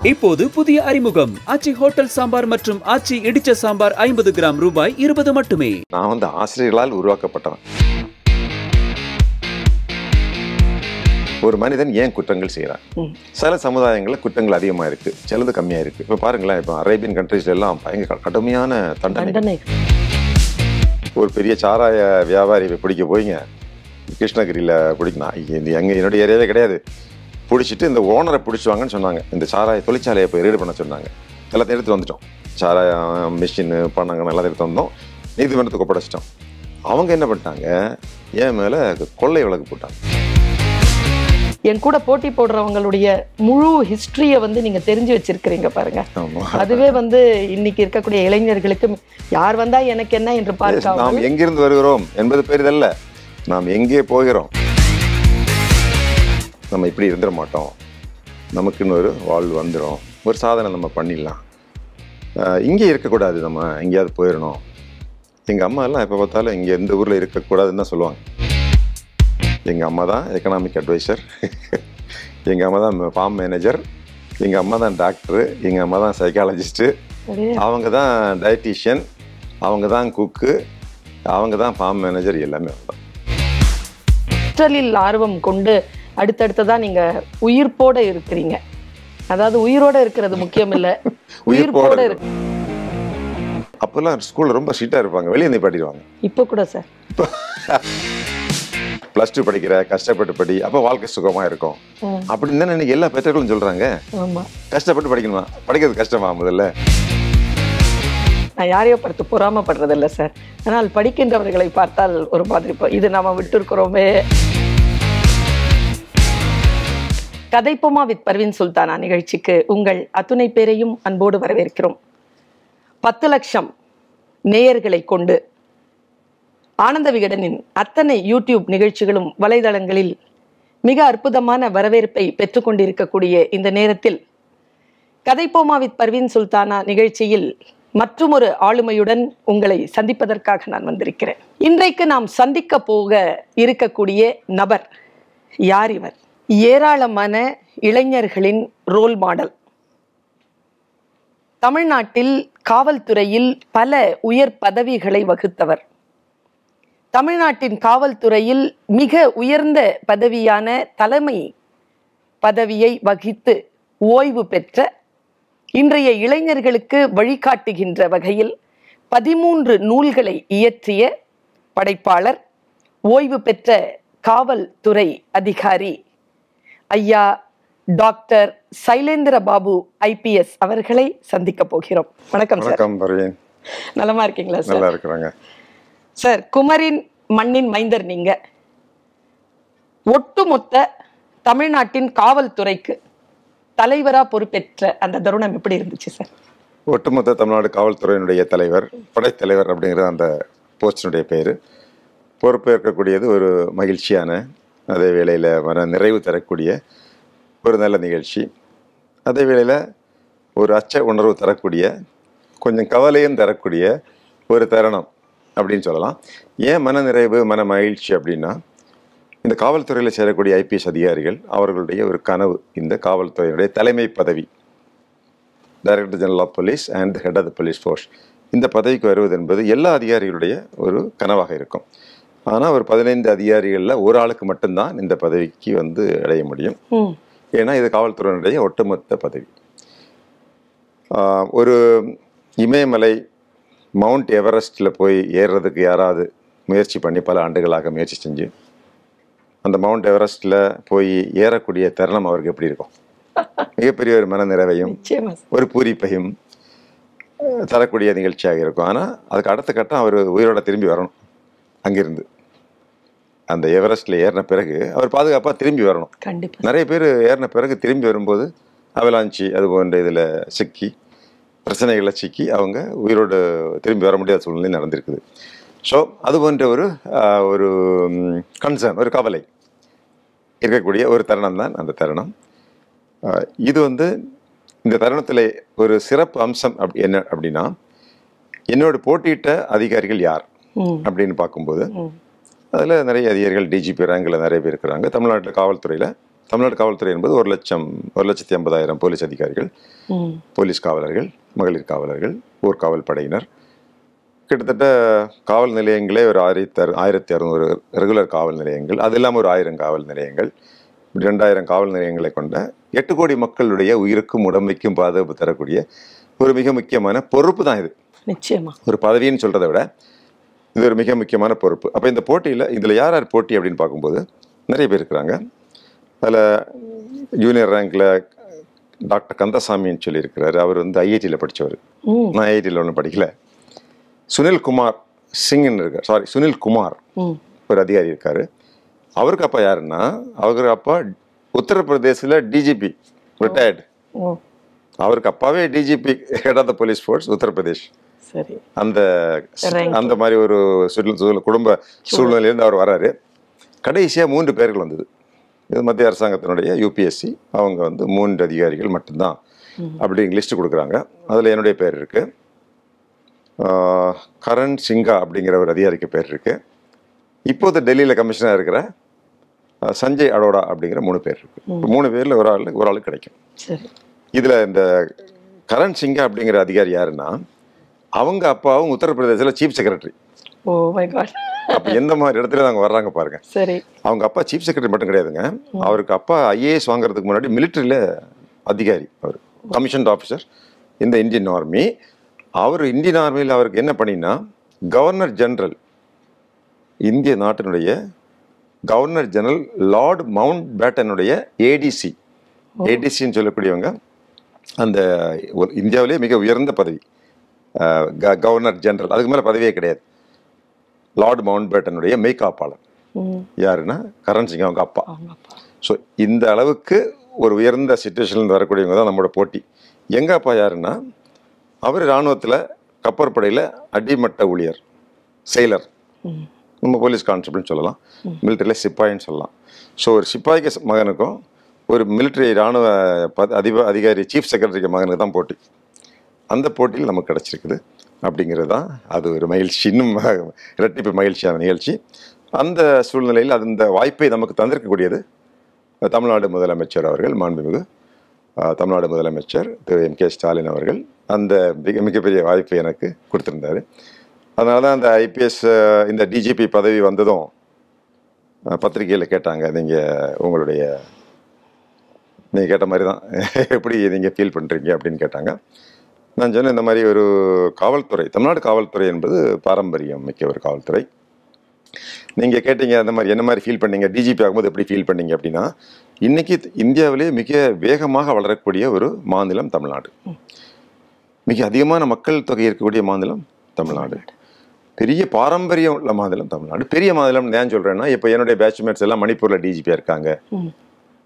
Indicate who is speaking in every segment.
Speaker 1: இப்போது புதிய அறிமுகம் ஆச்சி ஹோட்டல் சாம்பார் மற்றும் ஆச்சி இடிச்ச சாம்பார் 50 கிராம் ரூபாய் 20 மட்டுமே.
Speaker 2: நான் ஆசிரியர்களால் உருவாக்கப்பட்டவன். ஒரு மனிதன் ஏன் குற்றங்கள் செய்யறான்? சில சமுதாயங்களில் குற்றங்கள் அதிகமாக இருக்கு, சிலது கம்மியா இருக்கு. இப்போ பாருங்களேன், இப்போ அரேபியன் கண்ட்ரீஸ்ல எல்லாம் பயங்கர கடுமையான தண்டனை. ஒரு பெரிய சாராய வியாபாரி பிடிக்க போய்ங்க, கிருஷ்ணகிரியில பிடிக்கணும், என்னுடைய ஏரியாவே கிடையாது, பிடிச்சிட்டு இந்த ஓனரை பிடிச்சுவாங்கன்னு சொன்னாங்க. இந்த சாராய தொழிற்சாலையை போய் ரீடு பண்ண சொன்னாங்க. எல்லாத்தையும் எடுத்து வந்துட்டோம், சாராய மிஷின் பணங்கள் எல்லாத்தையும் எடுத்து வந்தோம், நீதிமன்றத்துக்கு ஒப்படைச்சிட்டோம். அவங்க என்ன பண்ணிட்டாங்க, என் மேல கொள்ளை வழக்கு போட்டாங்க.
Speaker 3: என் கூட போட்டி போடுறவங்களுடைய முழு ஹிஸ்டரியை நீங்க தெரிஞ்சு வச்சிருக்கிறீங்க பாருங்க. அதுவே இன்னைக்கு இருக்கக்கூடிய இளைஞர்களுக்கு யார் வந்தா எனக்கு என்ன என்று பார்க்க,
Speaker 2: நாம் எங்கிருந்து வருகிறோம் என்பது பெரிதல்ல, நாம் எங்கே போகிறோம். நம்ம இப்படி இருந்துட மாட்டோம், நமக்குன்னு ஒரு வாழ்வு வந்துடும், ஒரு சாதனை நம்ம பண்ணிடலாம், இங்கே இருக்கக்கூடாது, நம்ம எங்கேயாவது போயிடணும். எங்கள் அம்மா எல்லாம் எப்போ பார்த்தாலும் இங்கே எந்த ஊரில் இருக்கக்கூடாதுன்னு தான் சொல்லுவாங்க. எங்கள் அம்மா தான் எக்கனாமிக் அட்வைசர், எங்கள் அம்மா தான் ஃபார்ம் மேனேஜர், எங்கள் அம்மா தான் டாக்டரு, எங்கள் அம்மா தான் சைக்காலஜிஸ்ட்டு, அவங்க தான் டயட்டீஷியன், அவங்க தான் குக்கு, அவங்க தான் ஃபார்ம் மேனேஜர், எல்லாமே தான்.
Speaker 3: கற்றலில் ஆர்வம் கொண்டு அடுத்தடுத்ததான் நீங்க உயிர்ப்போட இருக்கிறீங்க. அதாவது உயிரோட இருக்கிறது முக்கியம் இல்ல, உயிர்ப்போட இருக்கு.
Speaker 2: அப்பெல்லாம் ஸ்கூல்ல ரொம்ப ஸ்ட்ரிக்டா இருப்பாங்க, வெளியே நிப்பாட்டிடுவாங்க.
Speaker 3: இப்போ கூட சார்
Speaker 2: +2 படிக்கிற, கஷ்டப்பட்டு படி, அப்போ வாழ்க்கை சுகமா இருக்கும் அப்படின்னு தான் இன்னைக்கு எல்லா பெற்றோர்களும் சொல்றாங்க. கஷ்டப்பட்டு படிக்கணுமா? படிக்கிறது கஷ்டமா? முதல்ல
Speaker 3: நான் யாரையோ பார்த்து பொறாமப்படுறது இல்லை சார், ஆனால் படிக்கின்றவர்களை பார்த்தால் ஒரு மாதிரி இது நாம விட்டு இருக்கிறோமே. கதைப்போமா வித் பர்வீன் சுல்தானா நிகழ்ச்சிக்கு உங்கள் அத்துணை பேரையும் அன்போடு வரவேற்கிறோம். 10 லட்சம் நேயர்களை கொண்டு ஆனந்த விகடனின் அத்தனை யூடியூப் நிகழ்ச்சிகளும் வலைதளங்களில் மிக அற்புதமான வரவேற்பை பெற்றுக்கொண்டிருக்கக்கூடிய இந்த நேரத்தில் கதைப்போமா வித் பர்வீன் சுல்தானா நிகழ்ச்சியில் மற்றொரு ஆளுமையுடன் உங்களை சந்திப்பதற்காக நான் வந்திருக்கிறேன். இன்றைக்கு நாம் சந்திக்க போக இருக்கக்கூடிய நபர் யார்? இவர் ஏராளமான இளைஞர்களின் ரோல் மாடல். தமிழ்நாட்டில் காவல்துறையில் பல உயர் பதவிகளை வகித்தவர். தமிழ்நாட்டின் காவல்துறையில் மிக உயர்ந்த பதவியான தலைமை பதவியை வகித்து ஓய்வு பெற்ற, இன்றைய இளைஞர்களுக்கு வழிகாட்டுகின்ற வகையில் 13 நூல்களை இயற்றிய படைப்பாளர், ஓய்வு பெற்ற காவல்துறை அதிகாரி ஐயா டாக்டர் சைலேந்திர பாபு IPS அவர்களை சந்திக்க போகிறோம். வணக்கம் சார். நலமா இருக்கீங்களா சார்?
Speaker 2: நல்லா இருக்கிறாங்க
Speaker 3: சார். குமரின் மண்ணின் மைந்தர் நீங்க. ஒட்டுமொத்த தமிழ்நாட்டின் காவல்துறைக்கு தலைவரா பொறுப்பேற்ற அந்த தருணம் எப்படி இருந்துச்சு சார்?
Speaker 2: ஒட்டுமொத்த தமிழ்நாடு காவல்துறையினுடைய தலைவர், படைத்தலைவர் அப்படிங்கிற அந்த போஸ்டினுடைய பேரு. பொறுப்பேற்கக்கூடியது ஒரு மகிழ்ச்சியான, அதே வேளையில் மன நிறைவு தரக்கூடிய ஒரு நல்ல நிகழ்ச்சி. அதே வேளையில் ஒரு அச்ச உணர்வு தரக்கூடிய, கொஞ்சம் கவலையும் தரக்கூடிய ஒரு தருணம் அப்படின்னு சொல்லலாம். ஏன் மன நிறைவு, மன மகிழ்ச்சி அப்படின்னா, இந்த காவல்துறையில் சேரக்கூடிய IPS அதிகாரிகள் அவர்களுடைய ஒரு கனவு இந்த காவல்துறையினுடைய தலைமை பதவி, director general of police and head of the police force. இந்த பதவிக்கு வருவது என்பது எல்லா அதிகாரிகளுடைய ஒரு கனவாக இருக்கும். ஆனால் ஒரு 15 அதிகாரிகளில் ஒரு ஆளுக்கு மட்டும்தான் இந்த பதவிக்கு அடைய முடியும். ஏன்னா இது காவல்துறையினுடைய ஒட்டுமொத்த பதவி. ஒரு இமயமலை மவுண்ட் எவரெஸ்டில் போய் ஏறுறதுக்கு யாராவது முயற்சி பண்ணி பல ஆண்டுகளாக முயற்சி செஞ்சு அந்த மவுண்ட் எவரெஸ்டில் போய் ஏறக்கூடிய தருணம் அவருக்கு எப்படி இருக்கும்? மிகப்பெரிய ஒரு மன நிறைவையும் ஒரு பூரிப்பையும் தரக்கூடிய நிகழ்ச்சியாக இருக்கும். ஆனால் அதுக்கு அடுத்த கட்டம் அவர் உயிரோட திரும்பி வரணும். அங்கிருந்து அந்த எவரெஸ்டில் ஏறின பிறகு அவர் பாதுகாப்பாக திரும்பி வரணும். நிறைய பேர் ஏறின பிறகு திரும்பி வரும்போது அவலாஞ்சி அது போன்ற இதில் சிக்கி, பிரச்சனைகளில் சிக்கி அவங்க உயிரோடு திரும்பி வர முடியாத சூழ்நிலை நடந்திருக்குது. ஸோ அது போன்ற ஒரு கன்சர்ன், ஒரு கவலை இருக்கக்கூடிய ஒரு தருணம் தான் அந்த தருணம். இது இந்த தருணத்தில் ஒரு சிறப்பு அம்சம் என்ன அப்படின்னா, என்னோட போட்டியிட்ட அதிகாரிகள் யார் அப்படின்னு பார்க்கும்போது அதில் நிறைய அதிகாரிகள் DGP ரேங்கில் நிறைய பேர் இருக்கிறாங்க. தமிழ்நாட்டில் காவல்துறையில் தமிழ்நாடு காவல்துறை என்பது 1,50,000 போலீஸ் அதிகாரிகள், போலீஸ் காவலர்கள், மகளிர் காவலர்கள், ஊர்காவல் படையினர், கிட்டத்தட்ட காவல் நிலையங்களே ஒரு 1600 ரெகுலர் காவல் நிலையங்கள், அது இல்லாமல் ஒரு 1000 காவல் நிலையங்கள், 2000 காவல் நிலையங்களை கொண்ட 8 கோடி மக்களுடைய உயிருக்கும் உடம்பைக்கும் பாதுகாப்பு தரக்கூடிய ஒரு மிக முக்கியமான பொறுப்பு தான் இது.
Speaker 3: நிச்சயமா
Speaker 2: ஒரு பதவின்னு சொல்கிறத விட இது ஒரு மிக முக்கியமான பொறுப்பு. அப்போ இந்த போட்டியில் இதில் யார் யார் போட்டி அப்படின்னு பார்க்கும்போது நிறைய பேர் இருக்கிறாங்க. அதில் ஜூனியர் ரேங்கில் டாக்டர் கந்தசாமின்னு சொல்லியிருக்கிறாரு. அவர் வந்து ஐஐடியில் படித்தவர். நான் ஐஐடியில் ஒன்றும் படிக்கல. சுனில் குமார் சிங்னு இருக்கார். சுனில் குமார் ஒரு அதிகாரி இருக்கார். அவருக்கு அப்பா யாருன்னா, அவருக்கு அப்பா உத்தரப்பிரதேசில் டிஜிபி ரிட்டையர்டு. அவருக்கு அப்பாவே DGP, head of the police force Uttar Pradesh.
Speaker 3: சரி,
Speaker 2: அந்த மாதிரி ஒரு குடும்ப சூழ்நிலையிலிருந்து அவர் வர்றாரு. கடைசியாக 3 பேர்கள் வந்தது. இது மத்திய அரசாங்கத்தினுடைய யூபிஎஸ்சி. அவங்க வந்து 3 அதிகாரிகள் மட்டும்தான் அப்படிங்கிற லிஸ்ட் கொடுக்குறாங்க. அதில் என்னுடைய பேர் இருக்கு, கரண் சிங்கா அப்படிங்கிற ஒரு அதிகாரிக்கு பேர் இருக்கு, இப்போது டெல்லியில் கமிஷனராக இருக்கிற சஞ்சய் அரோடா அப்படிங்கிற 3 பேர் இருக்கு. 3 பேரில் ஒரு ஆளுக்கு கிடைக்கும். இதில் இந்த கரண் சிங்கா அப்படிங்கிற அதிகாரி யாருன்னா, அவங்க அப்பாவும் உத்தரப்பிரதேசில் சீஃப் செக்ரட்டரி. அப்போ எந்த மாதிரி இடத்துல அவங்க வர்றாங்க பாருங்க.
Speaker 3: சரி,
Speaker 2: அவங்க அப்பா சீஃப் செக்ரட்டரி மட்டும் கிடையாதுங்க, அவருக்கு அப்பா ஐஏஎஸ் வாங்குறதுக்கு முன்னாடி மிலிட்டரியில் அதிகாரி. அவர் கமிஷன்ட் ஆஃபீஸர் இந்த இந்தியன் ஆர்மி. அவர் இந்தியன் ஆர்மியில் அவருக்கு என்ன பண்ணினா, கவர்னர் ஜெனரல், இந்திய நாட்டினுடைய கவர்னர் ஜெனரல் லார்ட் மவுண்ட் பேட்டனுடைய ஏடிசி. ஏடிசின்னு சொல்லக்கூடியவங்க அந்த இந்தியாவிலேயே மிக உயர்ந்த பதவி, கவர்னர் ஜெனரல். அதுக்கு மேலே பதவியே கிடையாது. லார்ட் மவுண்ட் பேட்டனுடைய மெய்காப்பாளர் யாருன்னா கரண் சிங், அவங்க அப்பா. ஸோ இந்த அளவுக்கு ஒரு உயர்ந்த சிச்சுவேஷன்லேருந்து வரக்கூடியவங்க தான் நம்மளோட போட்டி. எங்கள் அப்பா யாருன்னா, அவர் இராணுவத்தில் கப்பற்படையில் அடிமட்ட ஊழியர், செயலர், நம்ம போலீஸ் கான்ஸ்டபிள்னு சொல்லலாம், மிலிட்டரியில் சிப்பாயின்னு சொல்லலாம். ஸோ ஒரு சிப்பாய்க்கு மகனுக்கும் ஒரு மிலிட்டரி இராணுவ அதிகாரி சீஃப் செக்ரட்டரிக்கு மகனுக்கு தான் போட்டி. அந்த போட்டியில் நமக்கு கிடச்சிருக்குது அப்படிங்கிறது தான் அது ஒரு மகிழ்ச்சி, இன்னும் இரட்டிப்பு மகிழ்ச்சியான நிகழ்ச்சி. அந்த சூழ்நிலையில் அந்த வாய்ப்பை நமக்கு தந்திருக்கக்கூடியது தமிழ்நாடு முதலமைச்சர் அவர்கள், மாண்புமிகு தமிழ்நாடு முதலமைச்சர் திரு M.K. ஸ்டாலின் அவர்கள் அந்த மிகப்பெரிய வாய்ப்பை எனக்கு கொடுத்துருந்தாரு. அதனால தான் அந்த ஐபிஎஸ் இந்த டிஜிபி பதவி வந்ததும் பத்திரிகையில் கேட்டாங்க, நீங்கள் கேட்ட மாதிரி தான் எப்படி நீங்கள் ஃபீல் பண்ணுறீங்க அப்படின்னு கேட்டாங்க. நான் சொன்னேன், இந்த மாதிரி ஒரு காவல்துறை, தமிழ்நாடு காவல்துறை என்பது பாரம்பரியம் மிக்க ஒரு காவல்துறை. நீங்கள் கேட்டீங்க அந்த மாதிரி என்ன மாதிரி ஃபீல் பண்ணீங்க, டிஜிபி ஆகும்போது எப்படி ஃபீல் பண்ணீங்க அப்படின்னா, இன்றைக்கி இந்தியாவிலே மிக வேகமாக வளரக்கூடிய ஒரு மாநிலம் தமிழ்நாடு. மிக அதிகமான மக்கள் தொகை இருக்கக்கூடிய மாநிலம் தமிழ்நாடு. பெரிய பாரம்பரியம் உள்ள மாநிலம் தமிழ்நாடு. பெரிய மாநிலம் ஏன் சொல்கிறேன்னா, இப்போ என்னுடைய பேட்ச்மேட்ஸ் எல்லாம் மணிப்பூரில் டிஜிபியாக இருக்காங்க.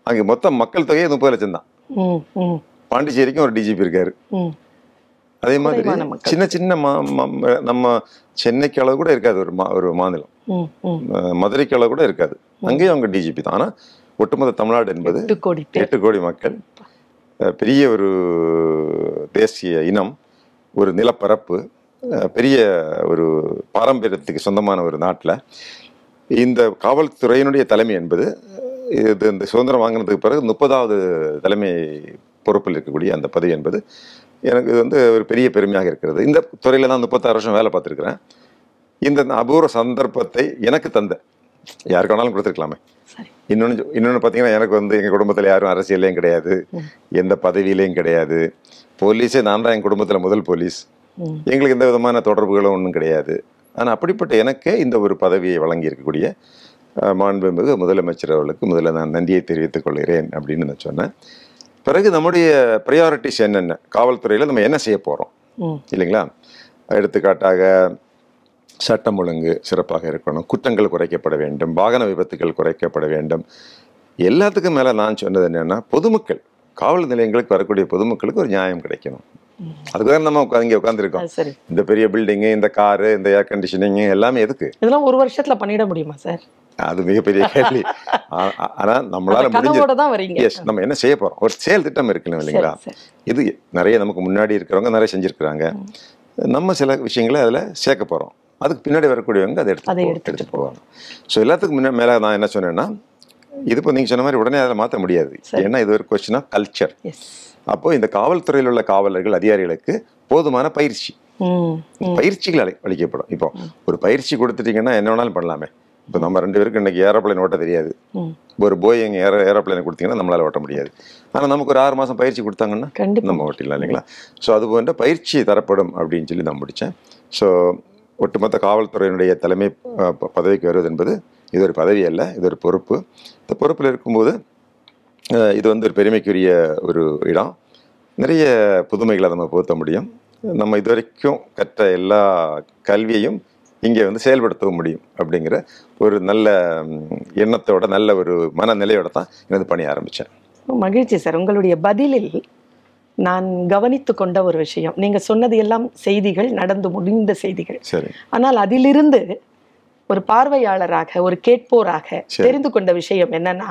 Speaker 2: அங்கே மொத்தம் மக்கள் தொகையே 30 லட்சம் தான். பாண்டிச்சேரிக்கும் ஒரு டிஜிபி இருக்காரு. அதே மாதிரி சின்ன சின்ன நம்ம சென்னைக்கு அளவு கூட இருக்காது ஒரு மாநிலம், மதுரைக்கு அளவு கூட இருக்காது, அங்கேயும் அவங்க டிஜிபி தான். ஆனால் ஒட்டுமொத்த தமிழ்நாடு என்பது 8 கோடி மக்கள், பெரிய ஒரு தேசிய இனம், ஒரு நிலப்பரப்பு, பெரிய ஒரு பாரம்பரியத்துக்கு சொந்தமான ஒரு நாட்டில் இந்த காவல்துறையினுடைய தலைமை என்பது இந்த சுதந்திரம் வாங்கினதுக்கு பிறகு 30வது தலைமை பொறுப்பில் இருக்கக்கூடிய அந்த பதவி என்பது எனக்கு இது வந்து ஒரு பெரிய பெருமையாக இருக்கிறது. இந்த துறையில் தான் 36 வருஷம் வேலை பார்த்துருக்குறேன். இந்த அபூர்வ சந்தர்ப்பத்தை எனக்கு தந்த, யாருக்கு வேணாலும் கொடுத்துருக்கலாமே. இன்னொன்று பார்த்தீங்கன்னா, எனக்கு வந்து எங்கள் குடும்பத்தில் யாரும் அரசியலையும் கிடையாது, எந்த பதவியிலையும் கிடையாது. போலீஸே நான் தான் எங்கள் குடும்பத்தில் முதல் போலீஸ். எங்களுக்கு எந்த விதமான தொடர்புகளும் ஒன்றும் கிடையாது. ஆனால் அப்படிப்பட்ட எனக்கே இந்த ஒரு பதவியை வழங்கி இருக்கக்கூடிய மாண்புமிகு முதலமைச்சர் அவர்களுக்கு முதல்ல நான் நன்றியை தெரிவித்துக் கொள்கிறேன் அப்படின்னு நான் சொன்னேன். பிறகு நம்முடைய ப்ரையாரிட்டிஸ் என்னென்ன, காவல்துறையில் நம்ம என்ன செய்ய போகிறோம் இல்லைங்களா? எடுத்துக்காட்டாக சட்டம் ஒழுங்கு சிறப்பாக இருக்கணும், குற்றங்கள் குறைக்கப்பட வேண்டும், வாகன விபத்துகள் குறைக்கப்பட வேண்டும். எல்லாத்துக்கும் மேலே நான் சொன்னது என்னென்னா, பொதுமக்கள், காவல் நிலையங்களுக்கு வரக்கூடிய பொதுமக்களுக்கு ஒரு நியாயம் கிடைக்கணும். அதுக்காக நம்ம இங்கே உட்காந்துருக்கோம். இந்த பெரிய பில்டிங்கு, இந்த காரு, இந்த ஏர் கண்டிஷனிங்கு எல்லாமே எதுக்கு? இதெல்லாம்
Speaker 3: ஒரு வருஷத்துல பண்ணிட முடியுமா சார்?
Speaker 2: அது மிகப்பெரிய கேள்வி. ஆனால் நம்மளால முடிஞ்சு நம்ம என்ன செய்ய போகிறோம், ஒரு செயல் திட்டம் இருக்கணும் இல்லைங்களா? இது நிறைய நமக்கு முன்னாடி இருக்கிறவங்க நிறைய செஞ்சுருக்கிறாங்க. நம்ம சில விஷயங்களை அதில் சேர்க்க போகிறோம். அதுக்கு பின்னாடி வரக்கூடியவங்க அதை எடுத்துகிட்டு போவாங்க. ஸோ எல்லாத்துக்கும் மேலே நான் என்ன சொன்னேன்னா, இது இப்போ நீங்கள் சொன்ன மாதிரி உடனே அதில் மாற்ற முடியாது. ஏன்னா இது ஒரு கொஸ்டின் ஆஃப் கல்ச்சர். அப்போது இந்த காவல்துறையில் உள்ள காவலர்கள் அதிகாரிகளுக்கு போதுமான பயிற்சிகள் அளிக்கப்படும். இப்போ ஒரு பயிற்சி கொடுத்துட்டீங்கன்னா என்ன வேணாலும் பண்ணலாமே. இப்போ நம்ம 2 பேருக்கு இன்னைக்கு ஏரோப்ளைன் ஓட்ட தெரியாது, ஒரு போயிங் ஏரோப்ளைனை கொடுத்தீங்கன்னா நம்மளால ஓட்ட முடியாது. ஆனால் நமக்கு ஒரு 6 மாதம் பயிற்சி கொடுத்தாங்கன்னா நம்ம ஓட்டிடலாம் இல்லைங்களா? ஸோ அது போன்ற பயிற்சி தரப்படும் அப்படின்னு சொல்லி நான் முடித்தேன். ஸோ ஒட்டுமொத்த காவல்துறையினுடைய தலைமை பதவிக்கு வருவது என்பது இது ஒரு பதவி அல்ல, இது ஒரு பொறுப்பு. இந்த பொறுப்பில் இருக்கும்போது இது வந்து ஒரு பெருமைக்குரிய ஒரு இடம். நிறைய புதுமைகளை நம்ம புகுத்த முடியும். நம்ம இதுவரைக்கும் கற்ற எல்லா கல்வியையும் இங்கே வந்து செயல்படுத்தவும் முடியும் அப்படிங்கிற ஒரு நல்ல எண்ணத்தோட, நல்ல ஒரு மனநிலையோட தான் எனது பணி ஆரம்பித்தேன்.
Speaker 3: மகிழ்ச்சி சார். உங்களுடைய பதிலில் நான் கவனித்து கொண்ட ஒரு விஷயம், நீங்கள் சொன்னது எல்லாம் செய்திகள், நடந்து முடிந்த செய்திகள்.
Speaker 2: சரி.
Speaker 3: ஆனால் அதிலிருந்து ஒரு பார்வையாளராக, ஒரு கேட்போராக தெரிந்து கொண்ட விஷயம் என்னன்னா,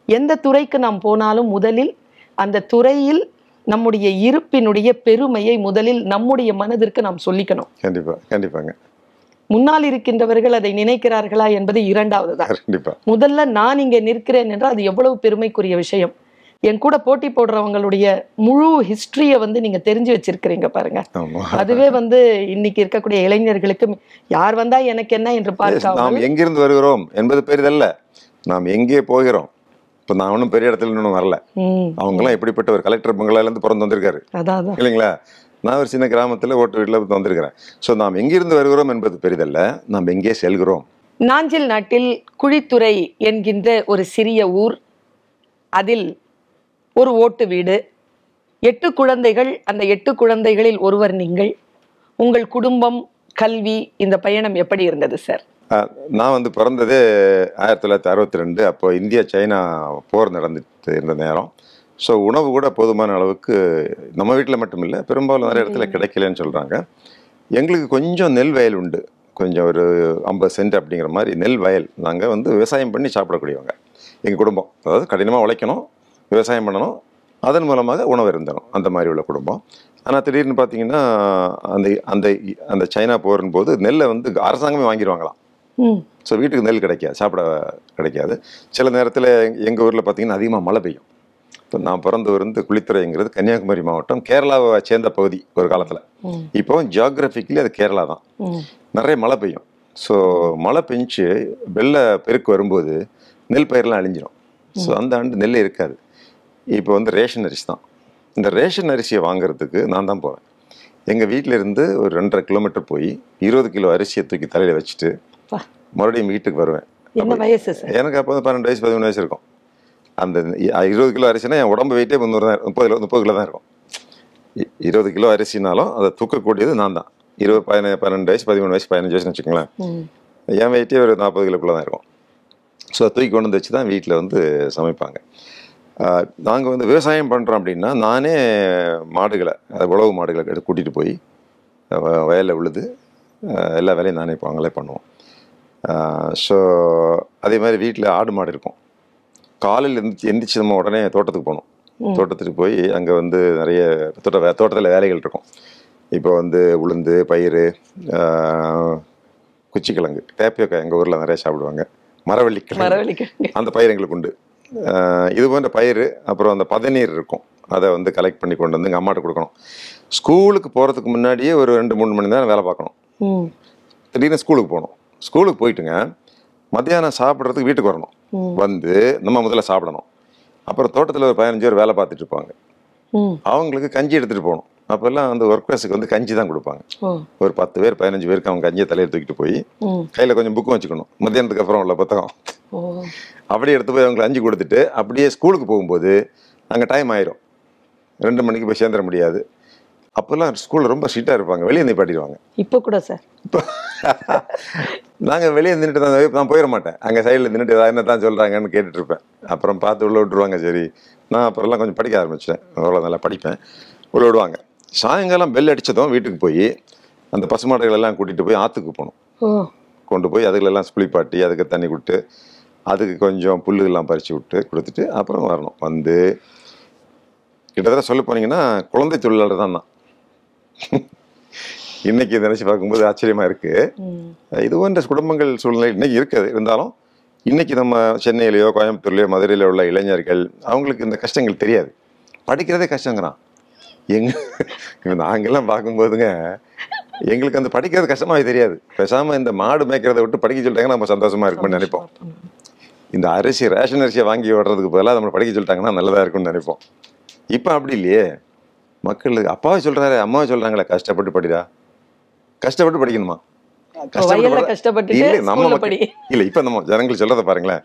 Speaker 3: எந்த துறைக்கு நாம் போனாலும் முதலில் அந்த துறையில் நம்முடைய இருப்பினுடைய பெருமையை முதலில் நம்முடைய மனதிற்கு நாம் சொல்லிக்கணும்.
Speaker 2: கண்டிப்பாங்க.
Speaker 3: முன்னால் இருக்கின்றவர்கள் அதை நினைக்கிறார்களா என்பது இரண்டாவது தான். முதல்ல நான் இங்கே நிற்கிறேன் என்றால் அது எவ்வளவு பெருமைக்குரிய விஷயம். என் கூட போட்டி போடுறவங்களுடைய முழு ஹிஸ்டரியை வந்து நீங்க தெரிஞ்சு வச்சிருக்கிறீங்க பாருங்க. அதுவே வந்து இன்னைக்கு இருக்கக்கூடிய இளைஞர்களுக்கு யார் வந்தா எனக்கு என்ன என்று பார்க்க,
Speaker 2: நாம் எங்கிருந்து வருகிறோம் என்பது பெரிதல்ல, நாம் எங்கே போகிறோம். இப்போ நான் ஒன்றும் பெரிய இடத்துல இன்னும் வரல. அவங்கெல்லாம் எப்படிப்பட்ட ஒரு கலெக்டர் பங்களாலேருந்து பிறந்து வந்திருக்காரு இல்லைங்களா? நான் ஒரு சின்ன கிராமத்தில் ஓட்டு வீட்டில் வந்திருக்கிறேன். ஸோ நாம் எங்கிருந்து வருகிறோம் என்பது பெரிதல்ல, நாம் எங்கே செல்கிறோம்.
Speaker 3: நாஞ்சில் நாட்டில் குழித்துறை என்கின்ற ஒரு சிறிய ஊர், அதில் ஒரு ஓட்டு வீடு, 8 குழந்தைகள். அந்த 8 குழந்தைகளில் ஒருவர் நீங்கள். உங்கள் குடும்பம், கல்வி, இந்த பயணம் எப்படி இருந்தது சார்?
Speaker 2: நான் வந்து பிறந்ததே 1962. அப்போ இந்தியா சைனா போர் நடந்துட்டு இருந்த நேரம். ஸோ உணவு கூட போதுமான அளவுக்கு நம்ம வீட்டில் மட்டும் இல்லை, பெரும்பாலும் நிறைய இடத்துல கிடைக்கலன்னு சொல்கிறாங்க. எங்களுக்கு கொஞ்சம் நெல் வயல் உண்டு, கொஞ்சம் ஒரு 50 சென்ட் அப்படிங்கிற மாதிரி நெல் வயல். நாங்கள் வந்து விவசாயம் பண்ணி சாப்பிடக்கூடியவங்க எங்கள் குடும்பம். அதாவது கடினமாக உழைக்கணும், விவசாயம் பண்ணணும், அதன் மூலமாக உணவு இருந்தணும், அந்த மாதிரி உள்ள குடும்பம். ஆனால் திடீர்னு பார்த்தீங்கன்னா அந்த அந்த அந்த சைனா போரின் போது நெல்லை வந்து அரசாங்கமே வாங்கிடுவாங்களாம். ஸோ வீட்டுக்கு நெல் கிடைக்காது, சாப்பிட கிடைக்காது. சில நேரத்தில் எங்கள் ஊரில் பார்த்தீங்கன்னா அதிகமாக மழை பெய்யும். இப்போ நான் பிறந்த ஊர் வந்து குளித்துறைங்கிறது கன்னியாகுமரி மாவட்டம், கேரளாவை சேர்ந்த பகுதி ஒரு காலத்தில். இப்போ ஜியாகிரபிக்கலி அது கேரளா தான். நிறைய மழை பெய்யும். ஸோ மழை பெஞ்சு வெள்ள பெருக்கு வரும்போது நெல் பயிரெலாம் அழிஞ்சிடும். ஸோ அந்த ஆண்டு நெல்லே இருக்காது. இப்போ வந்து ரேஷன் அரிசி தான். இந்த ரேஷன் அரிசியை வாங்குறதுக்கு நான் தான் போவேன். எங்கள் வீட்டில் இருந்து ஒரு 2.5 கிலோமீட்டர் போய் 20 கிலோ அரிசியை தூக்கி தலையில் வச்சுட்டு மறுபடியும் வீட்டுக்கு வருவேன். எனக்கு அப்போ 12 வயசு 13 வயசு இருக்கும். அந்த 20 கிலோ அரிசினா என் உடம்பு வெயிட்டே 30 கிலோ தான் இருக்கும். 20 கிலோ அரிசினாலும் அதை தூக்கக்கூடியது நான் தான். 12 வயசு 13 வயசு 15 வயசுன்னு வச்சுக்கோங்களேன். என் வெயிட்டே ஒரு 40 கிலோக்குள்ள தான் இருக்கும். ஸோ தூக்கி கொண்டு வந்து வச்சு தான் வீட்டில் வந்து சமைப்பாங்க. நாங்கள் வந்து விவசாயம் பண்ணுறோம் அப்படின்னா நானே மாடுகளை, உழவு மாடுகளை கூட்டிகிட்டு போய் வயலில் உழுது எல்லா வேலையும் நானே அவங்களே பண்ணுவோம். ஸோ அதே மாதிரி வீட்டில் ஆடு மாடு இருக்கும். காலையில் எந்திரிச்சு நம்ம உடனே தோட்டத்துக்கு போகணும். தோட்டத்துக்கு போய் அங்கே வந்து நிறைய தோட்டத்தில் வேலைகள் இருக்கும். இப்போ வந்து உளுந்து, பயிர், குச்சிக்கிழங்கு, டேப்பியோக்கா எங்கள் ஊரில் நிறைய சாப்பிடுவாங்க. மரவள்ளிக்கிழங்கு, அந்த பயிர் எங்களுக்கு உண்டு. இது போன்ற பயிர், அப்புறம் அந்த பதநீர் இருக்கும், அதை வந்து கலெக்ட் பண்ணி கொண்டு வந்து எங்கள் அம்மாட்ட கொடுக்கணும். ஸ்கூலுக்கு போகிறதுக்கு முன்னாடியே ஒரு 2-3 மணி நேரம் வேலை பார்க்கணும். திடீர்னு ஸ்கூலுக்கு போகணும். ஸ்கூலுக்கு போயிட்டுங்க மத்தியானம் சாப்பிட்றதுக்கு வீட்டுக்கு வரணும். வந்து நம்ம முதல்ல சாப்பிடணும். அப்புறம் தோட்டத்தில் ஒரு 15 பேர் வேலை பார்த்துட்டு இருப்பாங்க. அவங்களுக்கு கஞ்சி எடுத்துகிட்டு போகணும். அப்போல்லாம் வந்து ஒர்க்கர்ஸுக்கு வந்து கஞ்சி தான் கொடுப்பாங்க. ஒரு 10 பேர் 15 பேருக்கு அவங்க கஞ்சியை தலையில் தூக்கிட்டு போய் கையில் கொஞ்சம் புக்கும் வச்சுக்கணும், மத்தியானத்துக்கு அப்புறம் உள்ள புத்தகம். அப்படியே எடுத்து போய் அவங்களுக்கு கஞ்சி கொடுத்துட்டு அப்படியே ஸ்கூலுக்கு போகும்போது அங்கே டைம் ஆயிரும். 2 மணிக்கு போய் சேர்ந்துட முடியாது. அப்போல்லாம் ஸ்கூலில் ரொம்ப ஸ்ட்ரிக்டாக இருப்பாங்க, வெளியே நிப்பாட்டிடுவாங்க. இப்போ கூட சார் இப்போ நாங்கள் வெளியே நின்றுட்டு தான், நான் போயிட மாட்டேன். அங்கே சைடில் நின்றுட்டு ஏதாவது என்ன தான் சொல்கிறாங்கன்னு கேட்டுட்ருப்பேன். அப்புறம் பார்த்து உள்ளே விட்டுருவாங்க. சரி, நான் அப்புறம்லாம் கொஞ்சம் படிக்க ஆரம்பித்தேன். அவ்வளோ நல்லா படிப்பேன். உள்ளே விடுவாங்க. சாயங்காலம் பெல் அடித்ததும் வீட்டுக்கு போய் அந்த பசுமாடுகள் எல்லாம் கூட்டிகிட்டு போய் ஆற்றுக்கு போகணும். கொண்டு போய் அதுகளெல்லாம் குளிப்பாட்டி அதுக்கு தண்ணி கொடுத்து அதுக்கு கொஞ்சம் புல்லுகள்லாம் பறித்து விட்டு கொடுத்துட்டு அப்புறம் வரணும். வந்து கிட்டத்தட்ட சொல்ல போனீங்கன்னா குழந்தை தொழிலாளர் தான் நான். இன்னைக்கு நினைச்சு பார்க்கும்போது ஆச்சரியமா இருக்கு. இது போன்ற குடும்பங்கள் சூழ்நிலை இன்னைக்கு இருக்குது. இருந்தாலும் இன்றைக்கி நம்ம சென்னையிலையோ கோயம்புத்தூர்லையோ மதுரையில் உள்ள இளைஞர்கள் அவங்களுக்கு இந்த கஷ்டங்கள் தெரியாது. படிக்கிறதே கஷ்டங்கிறான். நாங்கெல்லாம் பார்க்கும்போதுங்க எங்களுக்கு அந்த படிக்கிறது கஷ்டமாகவே தெரியாது. பேசாமல் இந்த மாடு மேய்க்கிறத விட்டு படிக்க சொல்லிட்டாங்கன்னா நம்ம சந்தோஷமாக இருக்கும்னு நினைப்போம். இந்த அரிசி ரேஷன் அரிசியை வாங்கி விடுறதுக்கு பதிலாக நம்ம படிக்க சொல்லிட்டாங்கன்னா நல்லதாக இருக்கும்னு நினைப்போம். இப்போ அப்படி இல்லையே. மக்களுக்கு அப்பாவே சொல்கிறாரு, அம்மாவே சொல்கிறாங்களே, கஷ்டப்பட்டு படிடா. கஷ்டப்பட்டு படிக்கணுமா? இல்ல இப்ப நம்ம ஜனங்கள் சொல்றத பாருங்களேன்.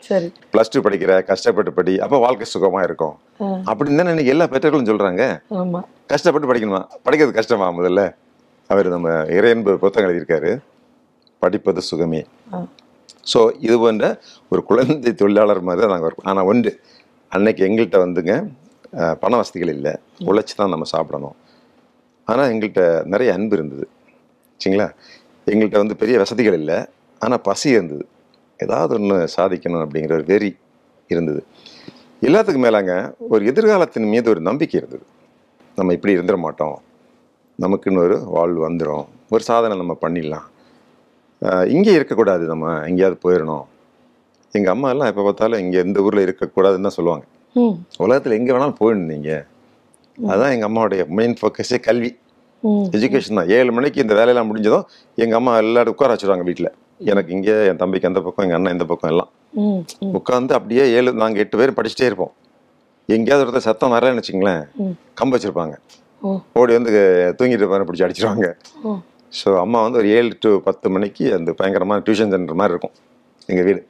Speaker 2: +2 படிக்கிற, கஷ்டப்பட்டு படி, அப்ப வாழ்க்கை சுகமா இருக்கும் அப்படின்னு தானே இன்னைக்கு எல்லா பெற்றோர்களும் சொல்றாங்க. கஷ்டப்பட்டு படிக்கணுமா? படிக்கிறது கஷ்டமா? முதல்ல அவர் நம்ம இறையன்பு புத்தகம் எழுதியிருக்காரு, படிப்பது சுகமே. ஸோ இது போன்ற ஒரு குழந்தை தொழிலாளர் மாதிரி தான் நாங்கள் இருக்கோம். ஆனால் ஒன்று, அன்னைக்கு எங்கள்கிட்ட வந்துங்க பண வசதிகள் இல்லை, உழைச்சி தான் நம்ம சாப்பிடணும். ஆனால் எங்கள்கிட்ட நிறைய அன்பு இருந்தது. சரிங்களா? எங்கள்கிட்ட வந்து பெரிய வசதிகள் இல்லை, ஆனால் பசி இருந்தது. ஏதாவது ஒன்று சாதிக்கணும் அப்படிங்கிற ஒரு வெறி இருந்தது. எல்லாத்துக்கும் மேலாங்க ஒரு எதிர்காலத்தின் மீது ஒரு நம்பிக்கை இருந்தது. நம்ம இப்படி இருந்துட மாட்டோம், நமக்குன்னு ஒரு வாழ்வு வந்துடும், ஒரு சாதனை நம்ம பண்ணிடலாம், இங்கே இருக்கக்கூடாது, நம்ம எங்கேயாவது போயிடணும். எங்கள் அம்மா எல்லாம் எப்போ பார்த்தாலும் இங்கே எந்த ஊரில் இருக்கக்கூடாதுன்னு தான் சொல்லுவாங்க. உலகத்தில் எங்கே வேணாலும் போயிடணும் நீங்கள். அதுதான் எங்கள் அம்மாவுடைய மெயின் ஃபோக்கஸே கல்வி, எஜுகேஷன் தான். 7 மணிக்கு இந்த வேலையெல்லாம் முடிஞ்சதும் எங்கள் அம்மா எல்லாரும் உட்கார வச்சுருவாங்க வீட்டில். எனக்கு இங்கே, என் தம்பிக்கு அந்த பக்கம், எங்கள் அண்ணன் இந்த பக்கம், எல்லாம் உட்காந்து அப்படியே நாங்கள் 8 பேர் படிச்சுட்டே இருப்போம். எங்கேயாவது ஒருத்தர் சத்தம் வரலன்னு வச்சுங்களேன், கம்பு வச்சுருப்பாங்க, ஓடி வந்து தூங்கிட்டு இருப்பாங்க, பிடிச்சி அடிச்சிருவாங்க. ஸோ அம்மா வந்து ஒரு 7 to 10 மணிக்கு அந்த பயங்கரமான டியூஷன் சென்டர் மாதிரி இருக்கும் எங்கள் வீடு.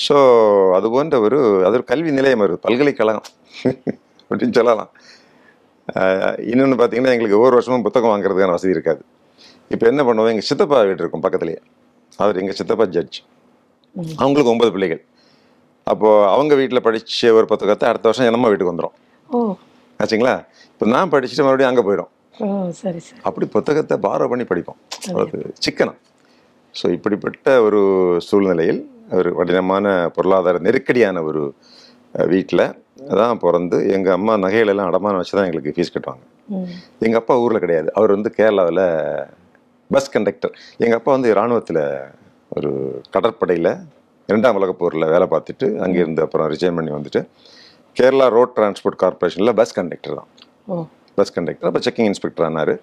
Speaker 2: ஸோ அது போன்ற அது ஒரு கல்வி நிலையம், ஒரு பல்கலைக்கழகம் அப்படின்னு சொல்லலாம். இன்னொன்று பார்த்தீங்கன்னா, எங்களுக்கு ஒவ்வொரு வருஷமும் புத்தகம் வாங்குறதுக்கான வசதி இருக்காது. இப்போ என்ன பண்ணுவோம், எங்கள் சித்தப்பா வீடு இருக்கும் பக்கத்துலேயே. அவர் எங்கள் சித்தப்பா ஜட்ஜ், அவங்களுக்கு 9 பிள்ளைகள். அப்போது அவங்க வீட்டில் படித்த ஒரு புத்தகத்தை அடுத்த வருஷம் என்னம்மா வீட்டுக்கு வந்துடும் ஆச்சுங்களா. இப்போ நான் படிச்சுட்டு மறுபடியும் அங்கே போயிடும். அப்படி புத்தகத்தை பாரோ பண்ணி படிப்போம், அது சிக்கனம். ஸோ இப்படிப்பட்ட ஒரு சூழ்நிலையில் ஒரு கடினமான பொருளாதார நெருக்கடியான ஒரு வீட்டில் தான் பிறந்து, எங்கள் அம்மா நகைகளெல்லாம் அடமானம் வச்சு தான் எங்களுக்கு ஃபீஸ் கட்டுவாங்க. எங்கள் அப்பா ஊரில் கிடையாது, அவர் வந்து கேரளாவில் பஸ் கண்டக்டர். எங்கள் அப்பா வந்து இராணுவத்தில் ஒரு கடற்படையில் 2ஆம் உலகப் போரில் வேலை பார்த்துட்டு அங்கேருந்து அப்புறம் ரிசைன் பண்ணி வந்துட்டு கேரளா ரோட் டிரான்ஸ்போர்ட் கார்பரேஷனில் பஸ் கண்டக்டர் தான். பஸ் கண்டக்டர், அப்போ செக்கிங் இன்ஸ்பெக்டர் ஆனார்.